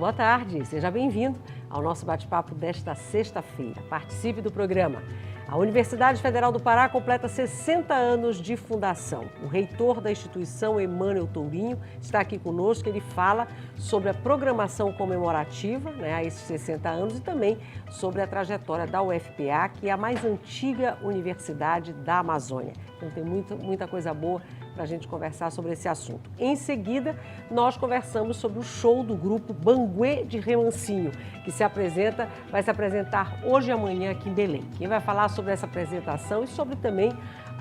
boa tarde. Seja bem-vindo ao nosso bate-papo desta sexta-feira. Participe do programa. A Universidade Federal do Pará completa 60 anos de fundação. O reitor da instituição, Emmanuel Tourinho, está aqui conosco. Ele fala sobre a programação comemorativa, a esses 60 anos, e também sobre a trajetória da UFPA, que é a mais antiga universidade da Amazônia. Então tem muita coisa boa para a gente conversar sobre esse assunto. Em seguida, nós conversamos sobre o show do grupo Banguê de Remansinho, que vai se apresentar hoje e amanhã aqui em Belém. Quem vai falar sobre essa apresentação e sobre também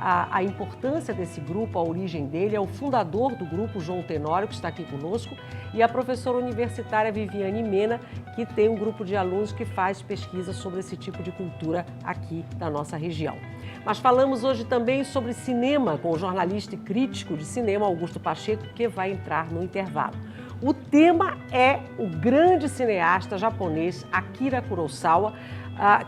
a importância desse grupo, a origem dele, é o fundador do grupo, João Tenório, que está aqui conosco, e a professora universitária Viviane Mena, que tem um grupo de alunos que faz pesquisa sobre esse tipo de cultura aqui da nossa região. Mas falamos hoje também sobre cinema com o jornalista e crítico de cinema Augusto Pacheco, que vai entrar no intervalo. O tema é o grande cineasta japonês Akira Kurosawa,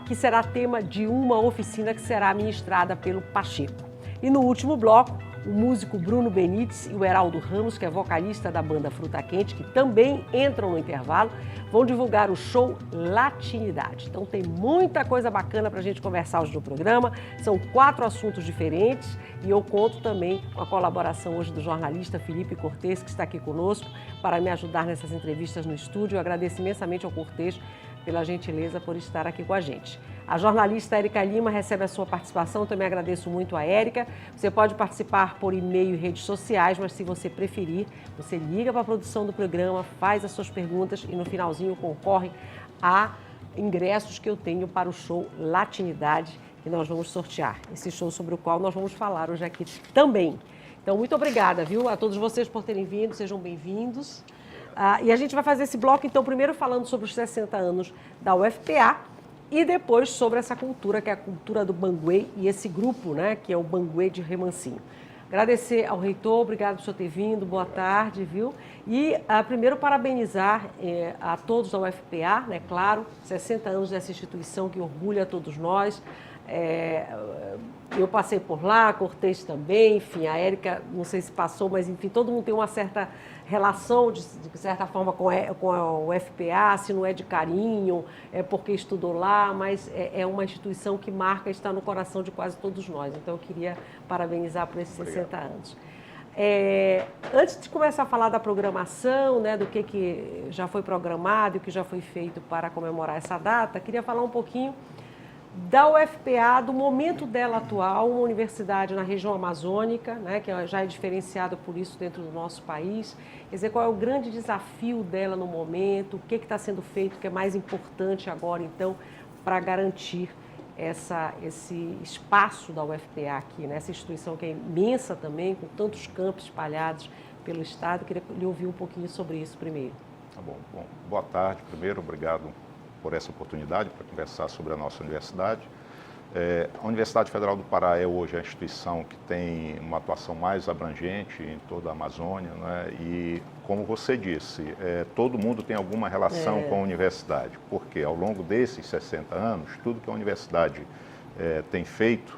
que será tema de uma oficina que será ministrada pelo Pacheco. E no último bloco, o músico Bruno Benites e o Heraldo Ramos, que é vocalista da banda Fruta Quente, que também entram no intervalo, vão divulgar o show Latinidade. Então tem muita coisa bacana para a gente conversar hoje no programa, são 4 assuntos diferentes e eu conto também com a colaboração hoje do jornalista Felipe Cortes, que está aqui conosco para me ajudar nessas entrevistas no estúdio. Eu agradeço imensamente ao Cortes pela gentileza por estar aqui com a gente. A jornalista Érica Lima recebe a sua participação, também agradeço muito a Érica. Você pode participar por e-mail e redes sociais, mas se você preferir, você liga para a produção do programa, faz as suas perguntas e no finalzinho concorre a ingressos que eu tenho para o show Latinidade, que nós vamos sortear. Esse show sobre o qual nós vamos falar hoje aqui também. Então, muito obrigada, viu, a todos vocês por terem vindo, sejam bem-vindos. E a gente vai fazer esse bloco, então, primeiro falando sobre os 60 anos da UFPA e depois sobre essa cultura, que é a cultura do Banguê e esse grupo, que é o Banguê de Remansinho. Agradecer ao reitor, obrigado por senhor ter vindo, boa tarde, viu? E primeiro parabenizar a todos da UFPA, claro, 60 anos dessa instituição que orgulha a todos nós. Eu passei por lá, Cortes também, enfim, a Érica, não sei se passou, mas enfim, todo mundo tem uma certa relação, de certa forma, com a UFPA, se não é de carinho, é porque estudou lá, mas é uma instituição que marca e está no coração de quase todos nós. Então, eu queria parabenizar por esses 60 anos. Antes de começar a falar da programação, do que já foi programado e o que já foi feito para comemorar essa data, queria falar um pouquinho da UFPA, do momento dela atual, uma universidade na região amazônica, que já é diferenciada por isso dentro do nosso país. Quer dizer, qual é o grande desafio dela no momento, o que está sendo feito, que é mais importante agora, então, para garantir esse espaço da UFPA aqui, essa instituição que é imensa também, com tantos campos espalhados pelo estado. Queria lhe ouvir um pouquinho sobre isso primeiro. Tá bom. Boa tarde. Primeiro, obrigado por essa oportunidade para conversar sobre a nossa universidade. A Universidade Federal do Pará é hoje a instituição que tem uma atuação mais abrangente em toda a Amazônia, E, como você disse, todo mundo tem alguma relação com a universidade, porque ao longo desses 60 anos, tudo que a universidade tem feito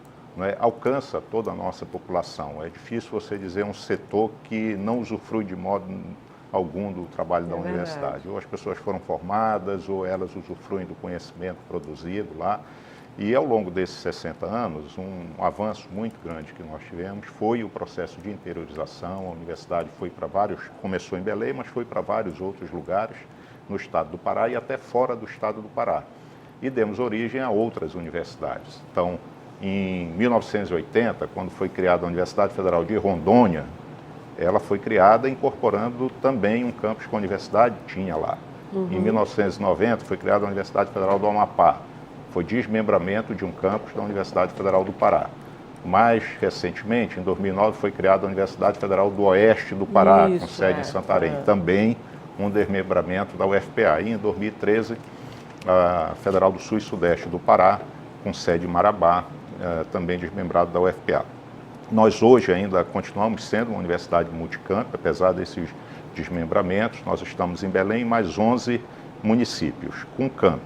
alcança toda a nossa população. É difícil você dizer um setor que não usufrui de modo algum do trabalho da universidade. Ou as pessoas foram formadas, ou elas usufruem do conhecimento produzido lá. E ao longo desses 60 anos, um avanço muito grande que nós tivemos foi o processo de interiorização. A universidade começou em Belém, mas foi para vários outros lugares no estado do Pará e até fora do estado do Pará. E demos origem a outras universidades. Então, em 1980, quando foi criada a Universidade Federal de Rondônia, ela foi criada incorporando também um campus que a universidade tinha lá. Em 1990 foi criada a Universidade Federal do Amapá. Foi desmembramento de um campus da Universidade Federal do Pará. Mais recentemente, em 2009, foi criada a Universidade Federal do Oeste do Pará, com sede em Santarém. Também um desmembramento da UFPA. E em 2013, a Federal do Sul e Sudeste do Pará, com sede em Marabá, também desmembrado da UFPA. Nós hoje ainda continuamos sendo uma universidade multicamp, apesar desses desmembramentos. Nós estamos em Belém e mais 11 municípios com camp.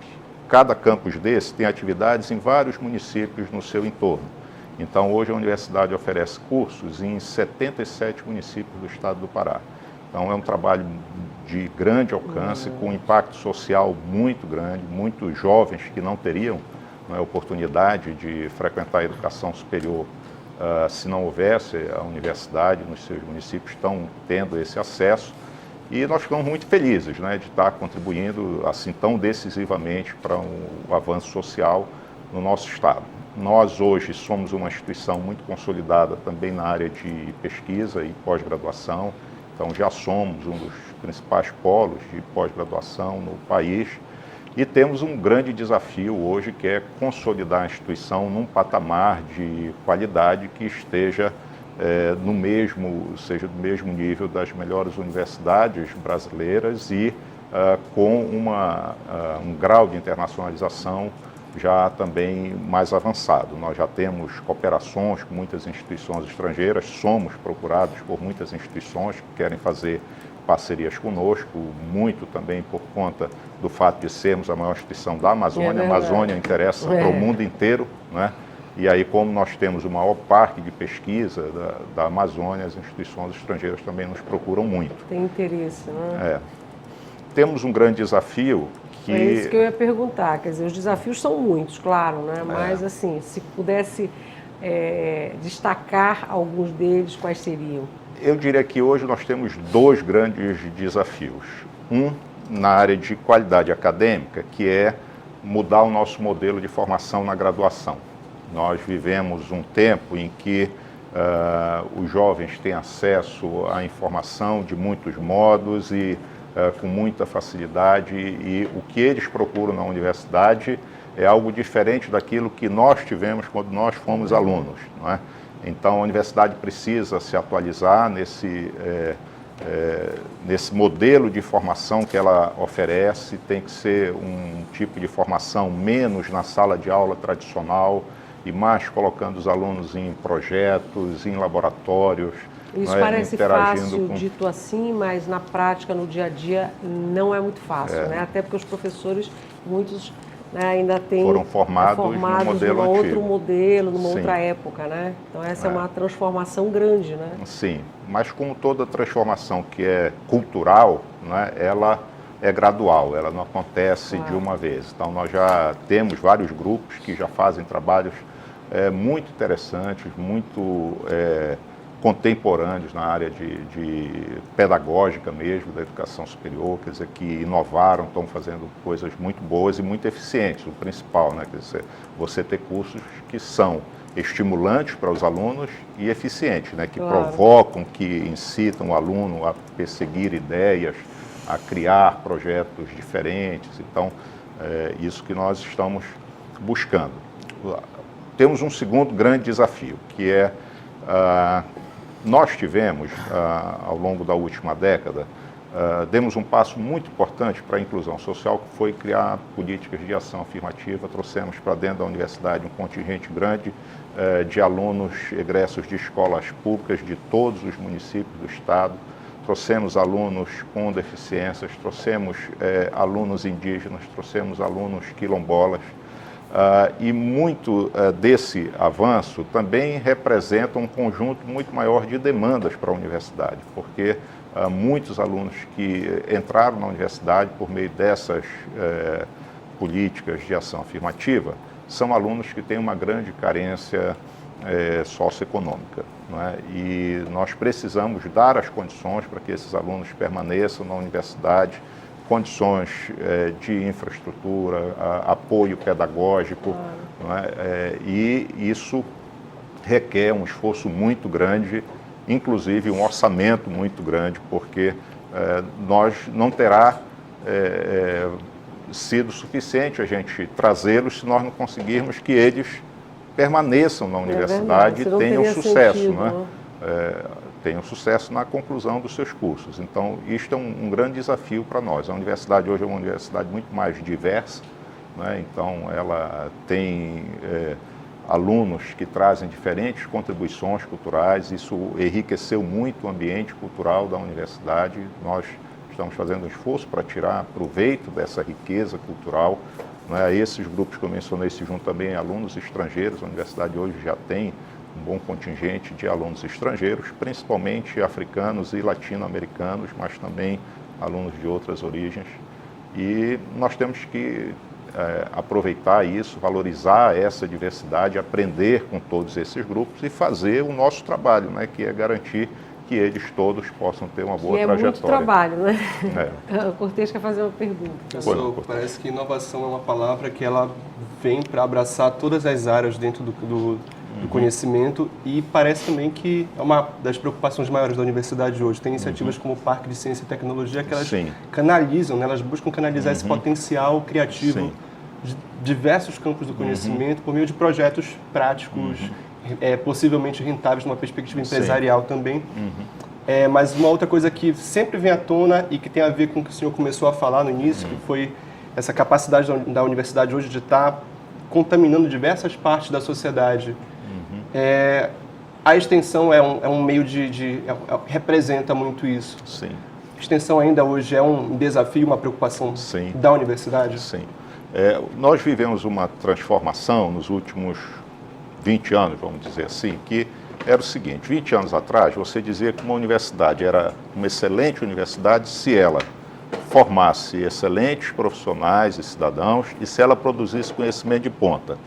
Cada campus desse tem atividades em vários municípios no seu entorno. Então, hoje a universidade oferece cursos em 77 municípios do estado do Pará. Então, é um trabalho de grande alcance, com um impacto social muito grande, muitos jovens que não teriam, né, oportunidade de frequentar a educação superior se não houvesse a universidade nos seus municípios, estão tendo esse acesso. E nós ficamos muito felizes, né, de estar contribuindo assim tão decisivamente para o avanço social no nosso estado. Nós hoje somos uma instituição muito consolidada também na área de pesquisa e pós-graduação, então já somos um dos principais polos de pós-graduação no país e temos um grande desafio hoje que é consolidar a instituição num patamar de qualidade que esteja seja do mesmo nível das melhores universidades brasileiras e com um grau de internacionalização já também mais avançado. Nós já temos cooperações com muitas instituições estrangeiras, somos procurados por muitas instituições que querem fazer parcerias conosco, muito também por conta do fato de sermos a maior instituição da Amazônia. A Amazônia interessa para o mundo inteiro, né? E aí, como nós temos o maior parque de pesquisa da Amazônia, as instituições estrangeiras também nos procuram muito. Tem interesse, né? Temos um grande desafio que... É isso que eu ia perguntar, quer dizer, os desafios são muitos, claro, né? Mas, assim, se pudesse destacar alguns deles, quais seriam? Eu diria que hoje nós temos dois grandes desafios. Um, na área de qualidade acadêmica, que é mudar o nosso modelo de formação na graduação. Nós vivemos um tempo em que os jovens têm acesso à informação de muitos modos e com muita facilidade, e o que eles procuram na universidade é algo diferente daquilo que nós tivemos quando nós fomos alunos, não é? Então, a universidade precisa se atualizar nesse modelo de formação que ela oferece. Tem que ser um tipo de formação menos na sala de aula tradicional e mais colocando os alunos em projetos, em laboratórios. Isso parece fácil, dito assim, mas na prática, no dia a dia, não é muito fácil, né? Até porque os professores, muitos... ainda foram formados num modelo antigo. Outro modelo, numa outra época, né? Então essa é uma transformação grande, né? Sim, mas como toda transformação que é cultural, né, ela é gradual, ela não acontece de uma vez. Então nós já temos vários grupos que já fazem trabalhos muito interessantes, muito contemporâneos na área de pedagógica mesmo, da educação superior, quer dizer, que inovaram, estão fazendo coisas muito boas e muito eficientes, o principal, né? Quer dizer, você ter cursos que são estimulantes para os alunos e eficientes, né? Que provocam, que incitam o aluno a perseguir ideias, a criar projetos diferentes. Então, isso que nós estamos buscando. Temos um segundo grande desafio, que é... nós tivemos, ao longo da última década, demos um passo muito importante para a inclusão social, que foi criar políticas de ação afirmativa. Trouxemos para dentro da universidade um contingente grande de alunos egressos de escolas públicas de todos os municípios do estado. Trouxemos alunos com deficiências, trouxemos alunos indígenas, trouxemos alunos quilombolas. E muito desse avanço também representa um conjunto muito maior de demandas para a universidade, porque muitos alunos que entraram na universidade por meio dessas políticas de ação afirmativa são alunos que têm uma grande carência socioeconômica, não é? E nós precisamos dar as condições para que esses alunos permaneçam na universidade, condições de infraestrutura, apoio pedagógico, não é? E isso requer um esforço muito grande, inclusive um orçamento muito grande, porque nós não terá sido suficiente a gente trazê-los se nós não conseguirmos que eles permaneçam na universidade e tenham sucesso, sentido, né? Tenham sucesso na conclusão dos seus cursos. Então, isto é um grande desafio para nós. A universidade hoje é uma universidade muito mais diversa, né? Então, ela tem alunos que trazem diferentes contribuições culturais. Isso enriqueceu muito o ambiente cultural da universidade. Nós estamos fazendo um esforço para tirar proveito dessa riqueza cultural, né? Esses grupos que eu mencionei se juntam também a alunos estrangeiros. A universidade hoje já tem um bom contingente de alunos estrangeiros, principalmente africanos e latino-americanos, mas também alunos de outras origens, e nós temos que aproveitar isso, valorizar essa diversidade, aprender com todos esses grupos e fazer o nosso trabalho, né, que é garantir que eles todos possam ter uma boa trajetória. É muito trabalho, né? O Cortez quer fazer uma pergunta. Professor, parece que inovação é uma palavra que ela vem para abraçar todas as áreas dentro do conhecimento, e parece também que é uma das preocupações maiores da universidade hoje. Tem iniciativas como o Parque de Ciência e Tecnologia que elas canalizam, né? Elas buscam canalizar esse potencial criativo de diversos campos do conhecimento por meio de projetos práticos, possivelmente rentáveis numa perspectiva empresarial também. Mas uma outra coisa que sempre vem à tona e que tem a ver com o que o senhor começou a falar no início, que foi essa capacidade da universidade hoje de estar contaminando diversas partes da sociedade. A extensão é um meio representa muito isso. Sim. A extensão ainda hoje é um desafio, uma preocupação da universidade? Sim. Nós vivemos uma transformação nos últimos 20 anos, vamos dizer assim, que era o seguinte: 20 anos atrás, você dizia que uma universidade era uma excelente universidade se ela formasse excelentes profissionais e cidadãos e se ela produzisse conhecimento de ponta.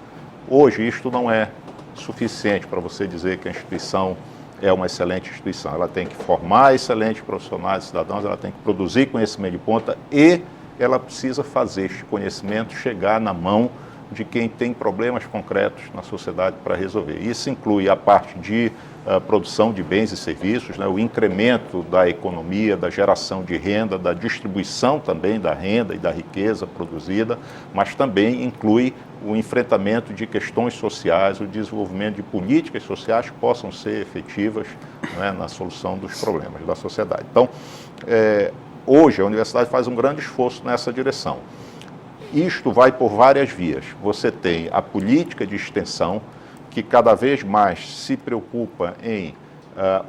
Hoje, isto não é suficiente para você dizer que a instituição é uma excelente instituição. Ela tem que formar excelentes profissionais e cidadãos, ela tem que produzir conhecimento de ponta e ela precisa fazer este conhecimento chegar na mão de quem tem problemas concretos na sociedade para resolver. Isso inclui a parte de produção de bens e serviços, né, o incremento da economia, da geração de renda, da distribuição também da renda e da riqueza produzida, mas também inclui o enfrentamento de questões sociais, o desenvolvimento de políticas sociais que possam ser efetivas, né, na solução dos problemas da sociedade. Então, hoje a universidade faz um grande esforço nessa direção. Isto vai por várias vias. Você tem a política de extensão, que cada vez mais se preocupa em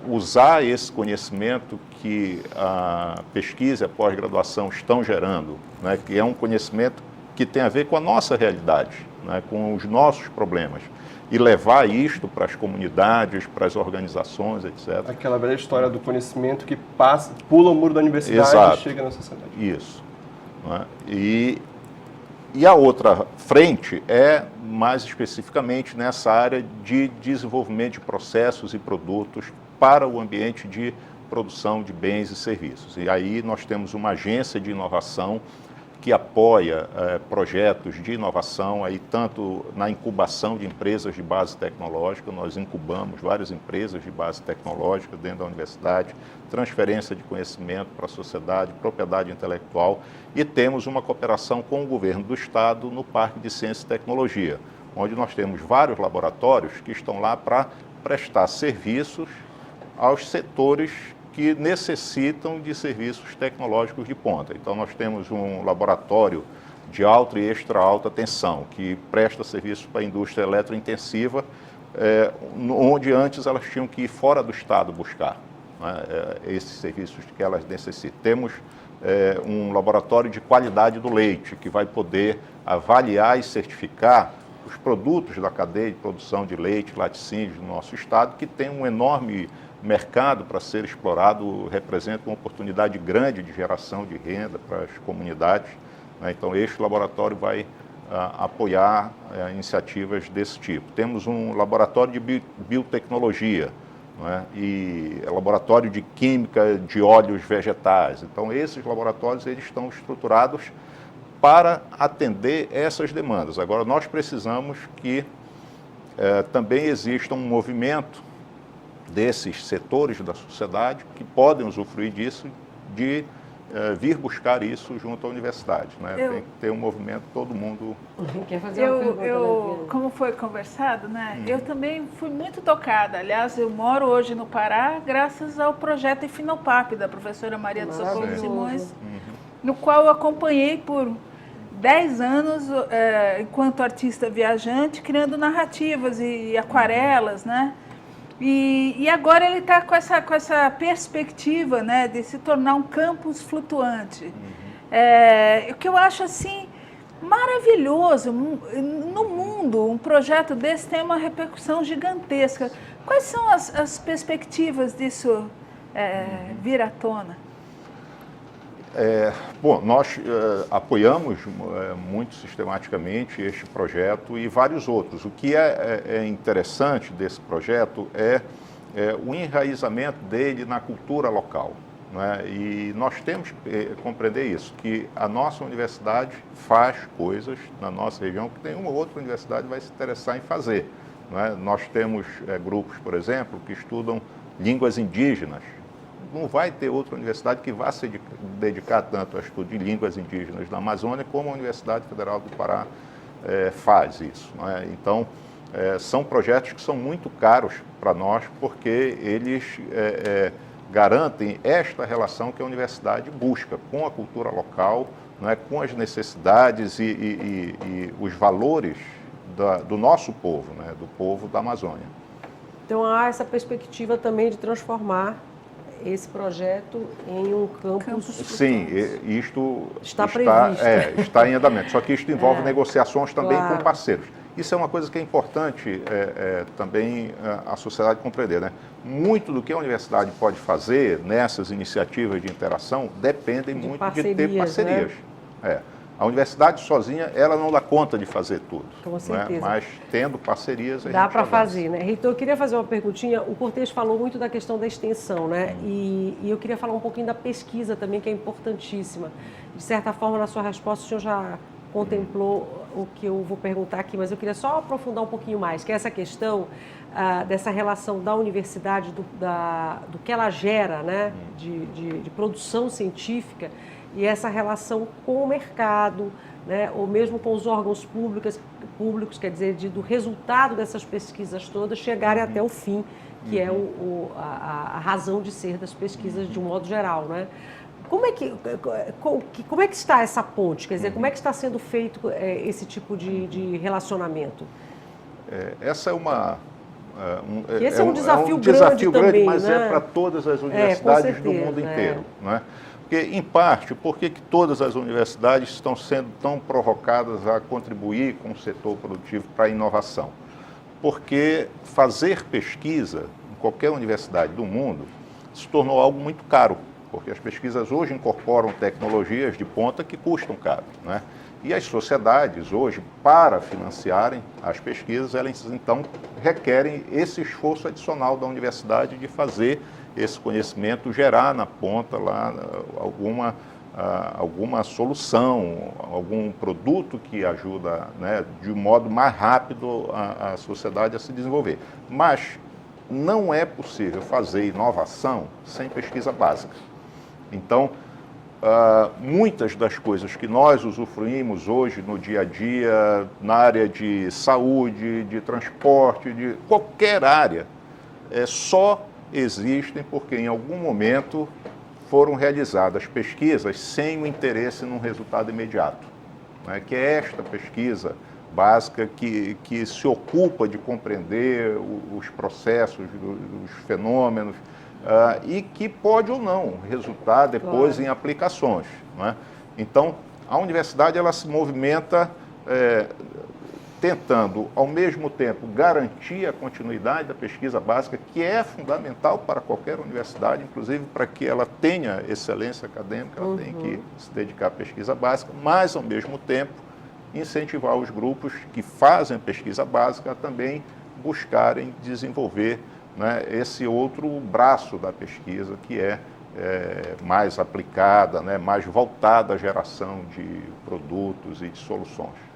usar esse conhecimento que a pesquisa e a pós-graduação estão gerando, né, que é um conhecimento que tem a ver com a nossa realidade, né, com os nossos problemas, e levar isto para as comunidades, para as organizações, etc. Aquela velha história do conhecimento que pula o muro da universidade e chega na sociedade. Isso. Né? E a outra frente é, mais especificamente, nessa área de desenvolvimento de processos e produtos para o ambiente de produção de bens e serviços. E aí nós temos uma agência de inovação que apoia projetos de inovação, aí, tanto na incubação de empresas de base tecnológica. Nós incubamos várias empresas de base tecnológica dentro da universidade, transferência de conhecimento para a sociedade, propriedade intelectual, e temos uma cooperação com o governo do Estado no Parque de Ciência e Tecnologia, onde nós temos vários laboratórios que estão lá para prestar serviços aos setores que necessitam de serviços tecnológicos de ponta. Então, nós temos um laboratório de alta e extra alta tensão, que presta serviço para a indústria eletrointensiva, onde antes elas tinham que ir fora do estado buscar, né, esses serviços que elas necessitam. Temos um laboratório de qualidade do leite, que vai poder avaliar e certificar os produtos da cadeia de produção de leite, laticínios do nosso estado, que tem um enorme mercado para ser explorado, representa uma oportunidade grande de geração de renda para as comunidades, né? Então, este laboratório vai apoiar iniciativas desse tipo. Temos um laboratório de biotecnologia, né? E laboratório de química de óleos vegetais. Então, esses laboratórios eles estão estruturados para atender essas demandas. Agora, nós precisamos que também exista um movimento desses setores da sociedade que podem usufruir disso, de vir buscar isso junto à universidade, né? Tem que ter um movimento, todo mundo... Quer fazer uma pergunta, como foi conversado, né? Eu também fui muito tocada. Aliás, eu moro hoje no Pará graças ao projeto Infinopap, da professora Maria do Socorro Simões, no qual eu acompanhei por 10 anos, enquanto artista viajante, criando narrativas e aquarelas, né? E agora ele está com essa perspectiva, né, de se tornar um campus flutuante. O que eu acho assim maravilhoso. No mundo, um projeto desse tem uma repercussão gigantesca. Quais são as perspectivas disso vir à tona? Bom, nós apoiamos muito sistematicamente este projeto e vários outros. O que é interessante desse projeto é o enraizamento dele na cultura local, né? E nós temos que compreender isso, que a nossa universidade faz coisas na nossa região que nenhuma outra universidade vai se interessar em fazer, né? Nós temos grupos, por exemplo, que estudam línguas indígenas. Não vai ter outra universidade que vá se dedicar tanto ao estudo de línguas indígenas da Amazônia como a Universidade Federal do Pará faz isso, né? Então, são projetos que são muito caros para nós porque eles garantem esta relação que a universidade busca com a cultura local, né, com as necessidades e os valores do nosso povo, né, do povo da Amazônia. Então há essa perspectiva também de transformar esse projeto em um campus. Sim, isto está previsto. Está em andamento. Só que isto envolve negociações também com parceiros. Isso é uma coisa que é importante também a sociedade compreender, né? Muito do que a universidade pode fazer nessas iniciativas de interação depende muito de ter parcerias. Né? A universidade sozinha, ela não dá conta de fazer tudo. Com certeza. Né? Mas tendo parcerias, dá para fazer, né? Reitor, eu queria fazer uma perguntinha. O Cortez falou muito da questão da extensão, né? E eu queria falar um pouquinho da pesquisa também, que é importantíssima. De certa forma, na sua resposta, o senhor já contemplou o que eu vou perguntar aqui, mas eu queria só aprofundar um pouquinho mais, que é essa questão dessa relação da universidade, do que ela gera, né? De produção científica, e essa relação com o mercado, né, ou mesmo com os órgãos públicos, quer dizer, do resultado dessas pesquisas todas chegarem até o fim, que é a razão de ser das pesquisas de um modo geral, né? Como é que está essa ponte? Quer dizer, como é que está sendo feito esse tipo de relacionamento? Essa é esse é um desafio grande também, mas né? É para todas as universidades do mundo inteiro, né? Porque, em parte, por que todas as universidades estão sendo tão provocadas a contribuir com o setor produtivo para a inovação? Porque fazer pesquisa em qualquer universidade do mundo se tornou algo muito caro, porque as pesquisas hoje incorporam tecnologias de ponta que custam caro, né? E as sociedades hoje, para financiarem as pesquisas, elas então requerem esse esforço adicional da universidade de fazer esse conhecimento gerar na ponta lá alguma solução, algum produto que ajuda, né, de um modo mais rápido a sociedade a se desenvolver. Mas não é possível fazer inovação sem pesquisa básica. Então, muitas das coisas que nós usufruímos hoje no dia a dia, na área de saúde, de transporte, de qualquer área, só existem porque em algum momento foram realizadas pesquisas sem o interesse num resultado imediato, né? Que é esta pesquisa básica que se ocupa de compreender os processos, os fenômenos, e que pode ou não resultar depois em aplicações, né? Então, a universidade ela se movimenta tentando, ao mesmo tempo, garantir a continuidade da pesquisa básica, que é fundamental para qualquer universidade, inclusive para que ela tenha excelência acadêmica, ela tem que se dedicar à pesquisa básica, mas, ao mesmo tempo, incentivar os grupos que fazem pesquisa básica a também buscarem desenvolver, né, esse outro braço da pesquisa, que é mais aplicada, né, mais voltada à geração de produtos e de soluções.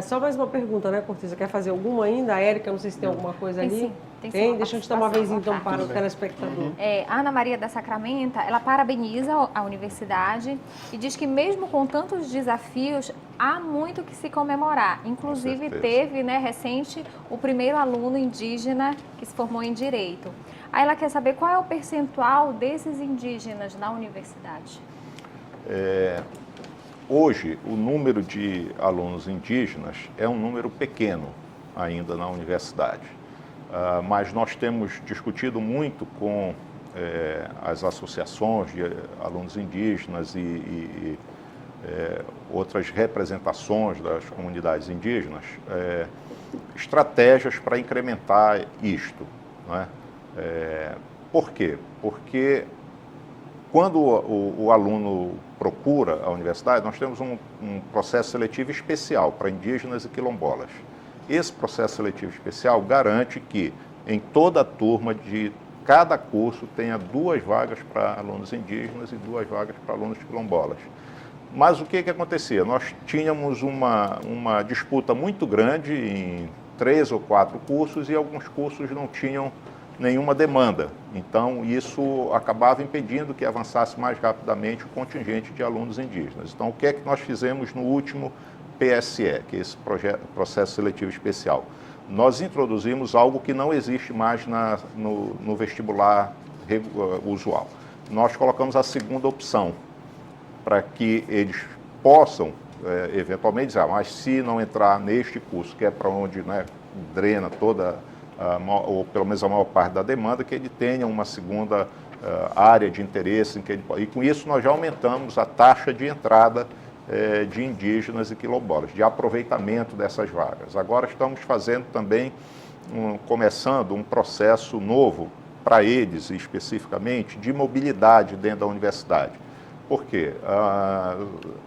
Só mais uma pergunta, né, Cortez? Você quer fazer alguma ainda? A Érica, não sei se tem alguma coisa ali. Sim, tem. Deixa eu te dar uma vez, então, para o telespectador. A Ana Maria da Sacramenta, ela parabeniza a universidade e diz que mesmo com tantos desafios, há muito que se comemorar. Inclusive, teve, né, recente, o primeiro aluno indígena que se formou em Direito. Aí ela quer saber qual é o percentual desses indígenas na universidade. Hoje, o número de alunos indígenas é um número pequeno ainda na universidade, mas nós temos discutido muito com as associações de alunos indígenas e outras representações das comunidades indígenas, estratégias para incrementar isto, não é? Por quê? Porque quando o aluno procura a universidade, nós temos um processo seletivo especial para indígenas e quilombolas. Esse processo seletivo especial garante que em toda a turma de cada curso tenha 2 vagas para alunos indígenas e 2 vagas para alunos quilombolas. Mas o que acontecia? Nós tínhamos uma disputa muito grande em 3 ou 4 cursos e alguns cursos não tinham nenhuma demanda. Então, isso acabava impedindo que avançasse mais rapidamente o contingente de alunos indígenas. Então, o que é que nós fizemos no último PSE, que é esse processo seletivo especial? Nós introduzimos algo que não existe mais no vestibular usual. Nós colocamos a segunda opção, para que eles possam, eventualmente, dizer, mas se não entrar neste curso, que é para onde, né, drena toda, ou pelo menos a maior parte da demanda, que ele tenha uma segunda área de interesse. E com isso nós já aumentamos a taxa de entrada de indígenas e quilombolas, de aproveitamento dessas vagas. Agora estamos fazendo também, começando um processo novo para eles, especificamente, de mobilidade dentro da universidade. Por quê?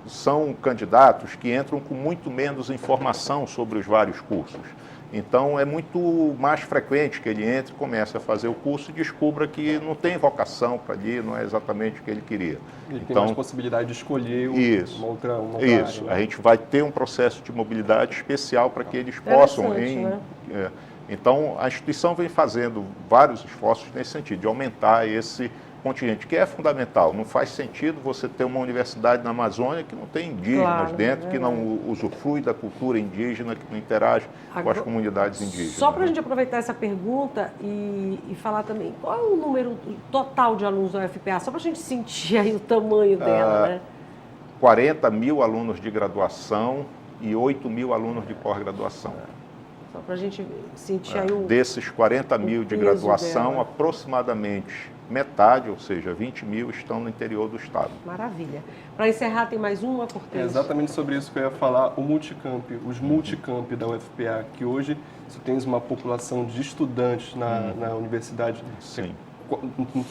São candidatos que entram com muito menos informação sobre os vários cursos. Então, é muito mais frequente que ele entre, comece a fazer o curso e descubra que não tem vocação para ali, não é exatamente o que ele queria. Ele tem mais possibilidade de escolher uma outra isso. área, né? A gente vai ter um processo de mobilidade especial para que eles possam... Então, a instituição vem fazendo vários esforços nesse sentido, de aumentar esse contingente, que é fundamental. Não faz sentido você ter uma universidade na Amazônia que não tem indígenas dentro, que não usufrui da cultura indígena, que não interage com as comunidades indígenas. Só para a gente aproveitar essa pergunta e falar também, qual é o número total de alunos da UFPA? Só para a gente sentir aí o tamanho dela, né? 40 mil alunos de graduação e 8 mil alunos de pós-graduação. Só para a gente sentir aí o... Desses 40 mil de graduação, aproximadamente metade, ou seja, 20 mil, estão no interior do estado. Maravilha. Para encerrar, tem mais uma, Cortez? É exatamente sobre isso que eu ia falar, o multicamp, os multicamp da UFPA, que hoje você tem uma população de estudantes na universidade. Sim.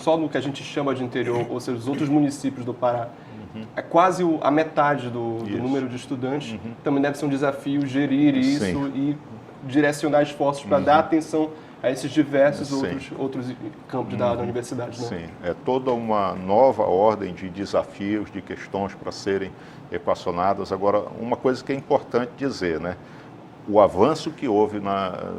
Só no que a gente chama de interior, ou seja, os outros municípios do Pará. É quase a metade do número de estudantes. Também deve ser um desafio gerir isso e direcionar esforços para dar atenção a esses diversos outros campos da universidade. Né? Sim, é toda uma nova ordem de desafios, de questões para serem equacionadas. Agora, uma coisa que é importante dizer, né? O avanço que houve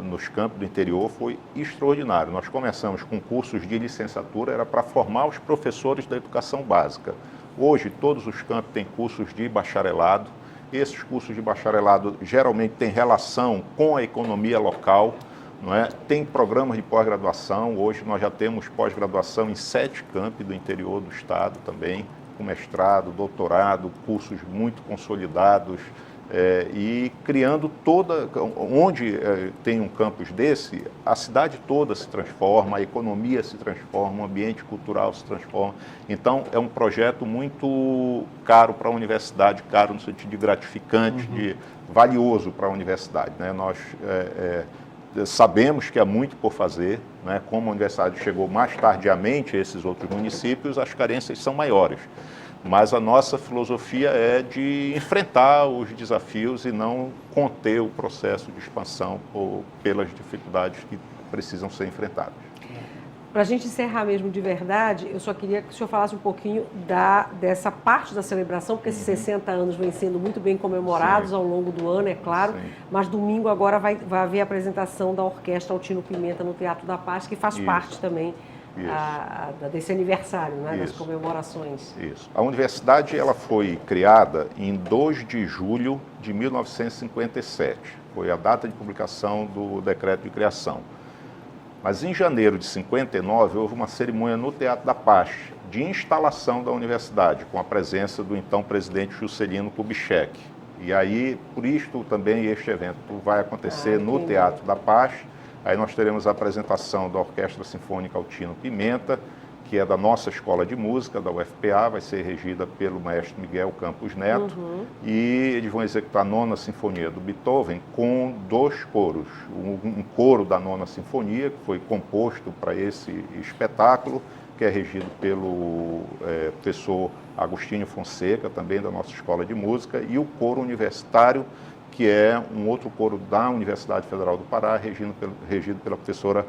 nos campos do interior foi extraordinário. Nós começamos com cursos de licenciatura, era para formar os professores da educação básica. Hoje, todos os campos têm cursos de bacharelado. Esses cursos de bacharelado geralmente têm relação com a economia local, não é? Tem programas de pós-graduação. Hoje nós já temos pós-graduação em 7 campi do interior do estado também, com mestrado, doutorado, cursos muito consolidados, e criando onde tem um campus desse, a cidade toda se transforma, a economia se transforma, o ambiente cultural se transforma. Então, é um projeto muito caro para a universidade, caro no sentido de gratificante, de valioso para a universidade, né? Nós sabemos que há muito por fazer, né? Como a universidade chegou mais tardiamente a esses outros municípios, as carências são maiores. Mas a nossa filosofia é de enfrentar os desafios e não conter o processo de expansão pelas dificuldades que precisam ser enfrentadas. Para a gente encerrar mesmo de verdade, eu só queria que o senhor falasse um pouquinho dessa parte da celebração, porque esses 60 anos vêm sendo muito bem comemorados ao longo do ano, é claro, mas domingo agora vai haver a apresentação da Orquestra Altino Pimenta no Teatro da Paz, que faz parte também desse aniversário, né, das comemorações. Isso. A universidade ela foi criada em 2 de julho de 1957. Foi a data de publicação do decreto de criação. Mas em janeiro de 59 houve uma cerimônia no Teatro da Paz de instalação da universidade, com a presença do então presidente Juscelino Kubitschek. E aí, por isto também este evento vai acontecer no Teatro da Paz. Aí nós teremos a apresentação da Orquestra Sinfônica Altino Pimenta que é da nossa escola de música, da UFPA, vai ser regida pelo maestro Miguel Campos Neto, e eles vão executar a 9ª Sinfonia do Beethoven com 2 coros. Um coro da 9ª Sinfonia, que foi composto para esse espetáculo, que é regido pelo professor Agostinho Fonseca, também da nossa escola de música, e o coro universitário, que é um outro coro da Universidade Federal do Pará, regido pela professora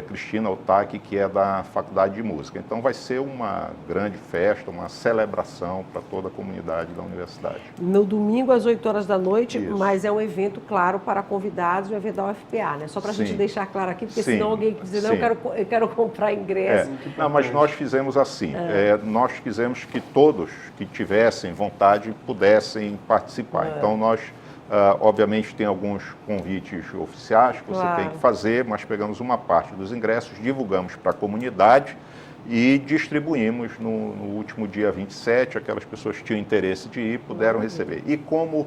Cristina Otaki, que é da Faculdade de Música. Então vai ser uma grande festa, uma celebração para toda a comunidade da universidade. No domingo, às 8 horas da noite, Isso. mas é um evento, claro, para convidados, um evento da UFPA, né? Só para a gente deixar claro aqui, porque senão alguém dizer, não, eu quero comprar ingresso. Não, mas nós fizemos assim, nós quisemos que todos que tivessem vontade pudessem participar. Então nós... obviamente tem alguns convites oficiais que você tem que fazer, mas pegamos uma parte dos ingressos, divulgamos para a comunidade e distribuímos no último dia 27, aquelas pessoas que tinham interesse de ir puderam receber. E como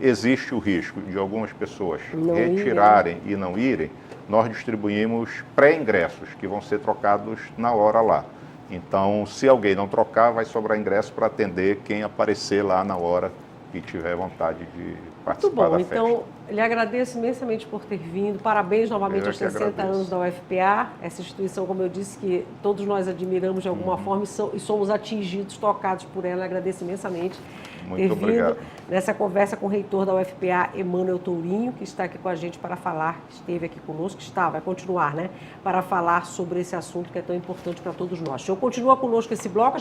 existe o risco de algumas pessoas retirarem e não irem, nós distribuímos pré-ingressos que vão ser trocados na hora lá. Então, se alguém não trocar, vai sobrar ingresso para atender quem aparecer lá na hora que tiver vontade de participar da festa. Então, lhe agradeço imensamente por ter vindo. Parabéns novamente aos 60 anos da UFPA. Essa instituição, como eu disse, que todos nós admiramos de alguma forma e somos atingidos, tocados por ela. Agradeço imensamente ter vindo nessa conversa com o reitor da UFPA, Emanuel Tourinho, que está aqui com a gente para falar, esteve aqui conosco, vai continuar, né? Para falar sobre esse assunto que é tão importante para todos nós. O senhor continua conosco esse bloco.